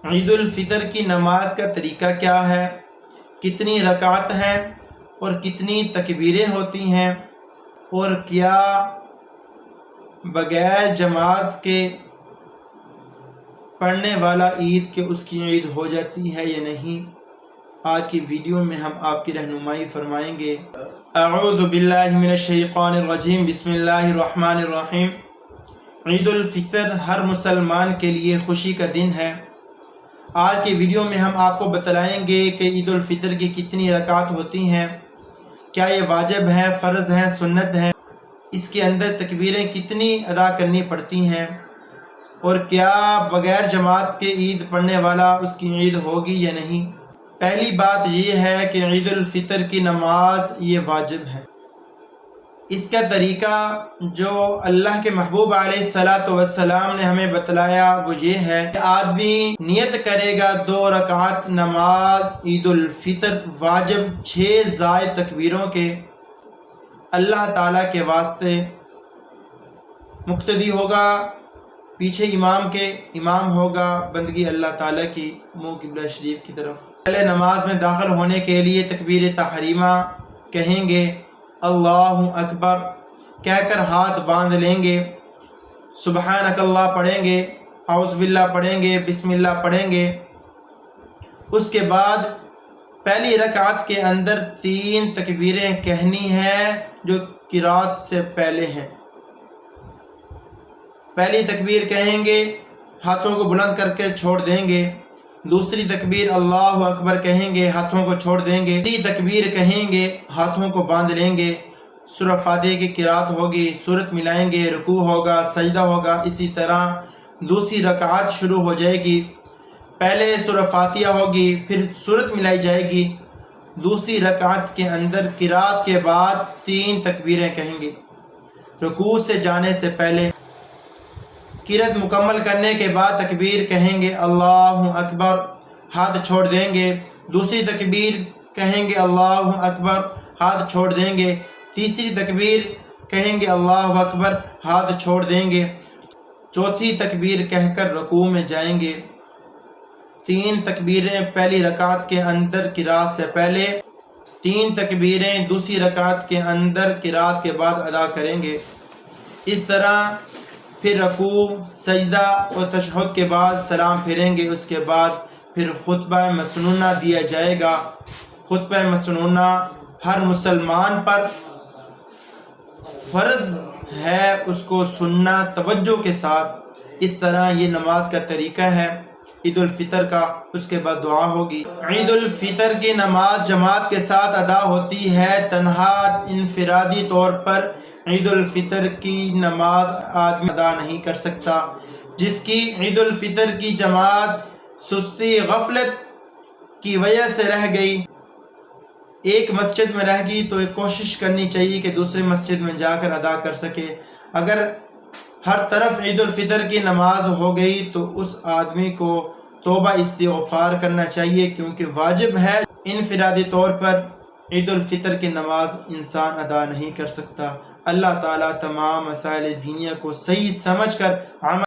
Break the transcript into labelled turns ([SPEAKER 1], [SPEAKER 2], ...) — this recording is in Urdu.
[SPEAKER 1] عید الفطر کی نماز کا طریقہ کیا ہے، کتنی رکعت ہیں اور کتنی تکبیریں ہوتی ہیں، اور کیا بغیر جماعت کے پڑھنے والا عید کہ اس کی عید ہو جاتی ہے یا نہیں، آج کی ویڈیو میں ہم آپ کی رہنمائی فرمائیں گے۔ اعوذ باللہ من الشیطان الرجیم، بسم اللہ الرحمن الرحیم۔ عید الفطر ہر مسلمان کے لیے خوشی کا دن ہے۔ آج کی ویڈیو میں ہم آپ کو بتلائیں گے کہ عید الفطر کی کتنی رکعت ہوتی ہیں، کیا یہ واجب ہے، فرض ہے، سنت ہے، اس کے اندر تکبیریں کتنی ادا کرنی پڑتی ہیں، اور کیا بغیر جماعت کے عید پڑھنے والا اس کی عید ہوگی یا نہیں۔ پہلی بات یہ ہے کہ عید الفطر کی نماز یہ واجب ہے۔ اس کا طریقہ جو اللہ کے محبوب علیہ السلام نے ہمیں بتلایا وہ یہ ہے کہ آدمی نیت کرے گا 2 رکعت نماز عید الفطر واجب 6 زائد تکبیروں کے، اللہ تعالیٰ کے واسطے مقتدی ہوگا، پیچھے امام کے امام ہوگا، بندگی اللہ تعالیٰ کی منہ قبلہ شریف کی طرف۔ پہلے نماز میں داخل ہونے کے لیے تکبیر تحریمہ کہیں گے، اللہ اکبر کہہ کر ہاتھ باندھ لیں گے، سبحانک اللہ پڑھیں گے، اعوذ باللہ پڑھیں گے، بسم اللہ پڑھیں گے۔ اس کے بعد پہلی رکعت کے اندر 3 تکبیریں کہنی ہیں جو قرات سے پہلے ہیں۔ پہلی تکبیر کہیں گے، ہاتھوں کو بلند کر کے چھوڑ دیں گے۔ دوسری تکبیر اللہ اکبر کہیں گے، ہاتھوں کو چھوڑ دیں گے۔ تیسری تکبیر کہیں گے، ہاتھوں کو باندھ لیں گے، سورہ فاتحہ کی قرات ہوگی، سورت ملائیں گے، رکوع ہوگا، سجدہ ہوگا۔ اسی طرح دوسری رکعت شروع ہو جائے گی، پہلے سورہ فاتحہ ہوگی، پھر سورت ملائی جائے گی۔ دوسری رکعت کے اندر قرات کے بعد 3 تکبیریں کہیں گے، رکوع سے جانے سے پہلے۔ قرات مکمل کرنے کے بعد تکبیر کہیں گے اللہ اکبر، ہاتھ چھوڑ دیں گے۔ دوسری تکبیر کہیں گے اللہ اکبر، ہاتھ چھوڑ دیں گے۔ تیسری تکبیر کہیں گے اللہ اکبر، ہاتھ چھوڑ دیں گے۔ چوتھی تکبیر کہہ کر رکوع میں جائیں گے۔ 3 تکبیریں پہلی رکعت کے اندر قرات سے پہلے، 3 تکبیریں دوسری رکعت کے اندر قرات کے بعد ادا کریں گے۔ اس طرح پھر رکوع، سجدہ اور تشہد کے بعد سلام پھیریں گے۔ اس کے بعد پھر خطبہ مسنونہ دیا جائے گا۔ خطبہ مسنونہ ہر مسلمان پر فرض ہے اس کو سننا توجہ کے ساتھ۔ اس طرح یہ نماز کا طریقہ ہے عید الفطر کا۔ اس کے بعد دعا ہوگی۔ عید الفطر کی نماز جماعت کے ساتھ ادا ہوتی ہے، تنہا انفرادی طور پر عید الفطر کی نماز آدمی ادا نہیں کر سکتا۔ جس کی عید الفطر کی جماعت سستی غفلت کی وجہ سے رہ گئی، ایک مسجد میں رہ گئی، تو ایک کوشش کرنی چاہیے کہ دوسری مسجد میں جا کر ادا کر سکے۔ اگر ہر طرف عید الفطر کی نماز ہو گئی تو اس آدمی کو توبہ استغفار کرنا چاہیے، کیونکہ واجب ہے انفرادی طور پر عید الفطر کی نماز انسان ادا نہیں کر سکتا۔ اللہ تعالیٰ تمام مسائل دینیہ کو صحیح سمجھ کر عمل